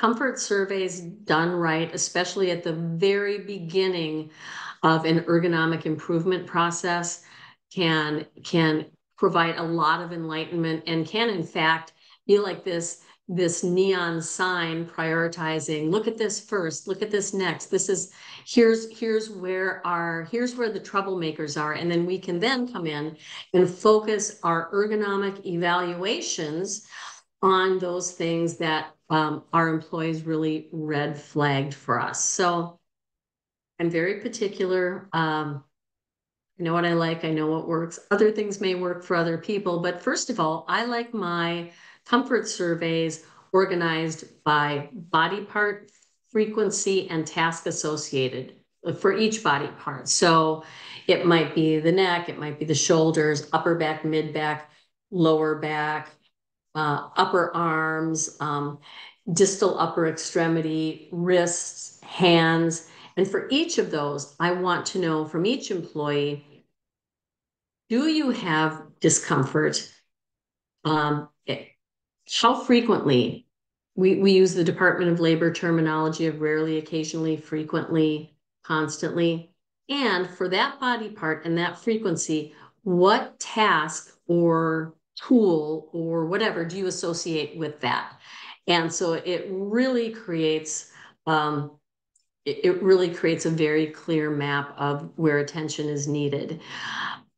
comfort surveys done right, especially at the very beginning of an ergonomic improvement process, can provide a lot of enlightenment and can in fact be like this neon sign prioritizing, look at this first, look at this next, this is here's where the troublemakers are, and then we can then come in and focus our ergonomic evaluations on those things that our employees really red flagged for us. So I'm very particular. I know what I like, I know what works. Other things may work for other people, but first of all, I like my comfort surveys organized by body part, frequency, and task associated for each body part. So it might be the neck, it might be the shoulders, upper back, mid back, lower back, upper arms, distal upper extremity, wrists, hands. And for each of those, I want to know from each employee, do you have discomfort? How frequently? We use the Department of Labor terminology of rarely, occasionally, frequently, constantly. And for that body part and that frequency, what task or tool or whatever do you associate with that? And so it really creates a very clear map of where attention is needed.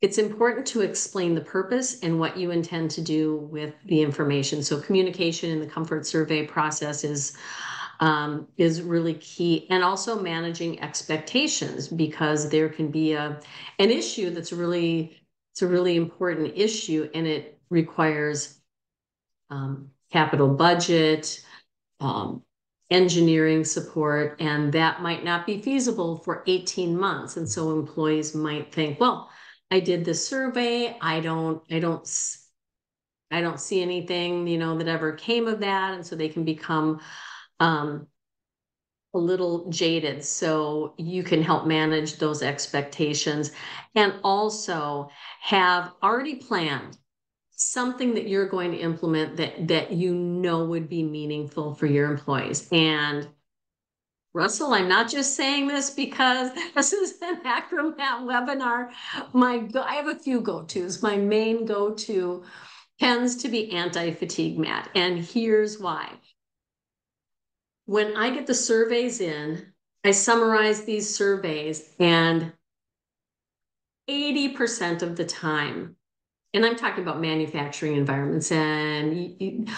It's important to explain the purpose and what you intend to do with the information. So communication in the comfort survey process is really key, and also managing expectations, because there can be an issue it's a really important issue, and it requires capital budget, engineering support, and that might not be feasible for 18 months. And so employees might think, well, I did this survey, I don't see anything, that ever came of that. And so they can become a little jaded. So you can help manage those expectations, and also have already planned something that you're going to implement that would be meaningful for your employees. And Russell, I'm not just saying this because this is an Acromat webinar. I have a few go-tos. My main go-to tends to be anti-fatigue mat, and here's why. When I get the surveys in, I summarize these surveys, and 80% of the time, and I'm talking about manufacturing environments, and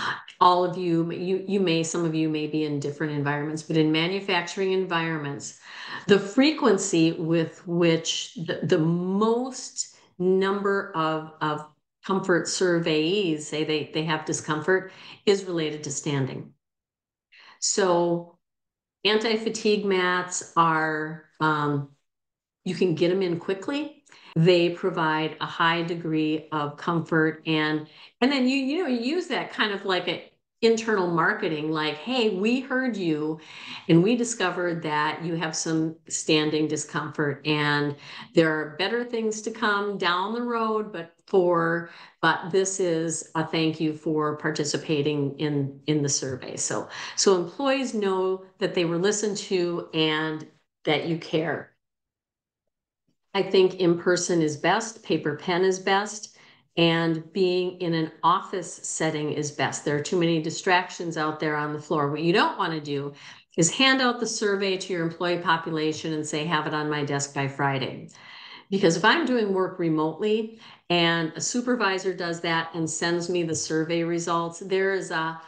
all of some of you may be in different environments, but in manufacturing environments, the frequency with which the most number of comfort surveyees say they have discomfort is related to standing. So anti-fatigue mats are, you can get them in quickly. They provide a high degree of comfort, and then you use that kind of like an internal marketing, like, hey, we heard you and we discovered that you have some standing discomfort, and there are better things to come down the road, but this is a thank you for participating in the survey. So employees know that they were listened to and that you care. I think in-person is best, paper pen is best, and being in an office setting is best. There are too many distractions out there on the floor. What you don't want to do is hand out the survey to your employee population and say, have it on my desk by Friday. Because if I'm doing work remotely and a supervisor does that and sends me the survey results, there is a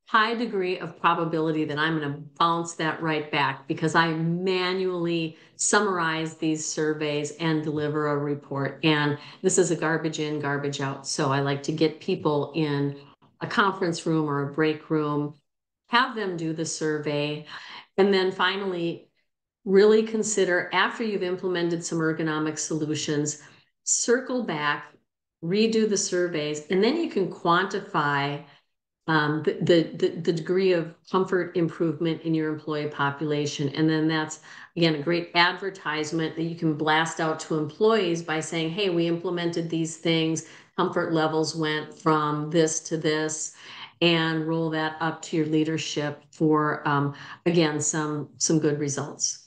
high degree of probability that I'm going to bounce that right back, because I manually summarize these surveys and deliver a report. And this is a garbage in, garbage out. So I like to get people in a conference room or a break room, have them do the survey. And then finally, really consider, after you've implemented some ergonomic solutions, circle back, redo the surveys, and then you can quantify the degree of comfort improvement in your employee population. And then that's, again, a great advertisement that you can blast out to employees by saying, hey, we implemented these things, comfort levels went from this to this. and roll that up to your leadership for, again, some good results.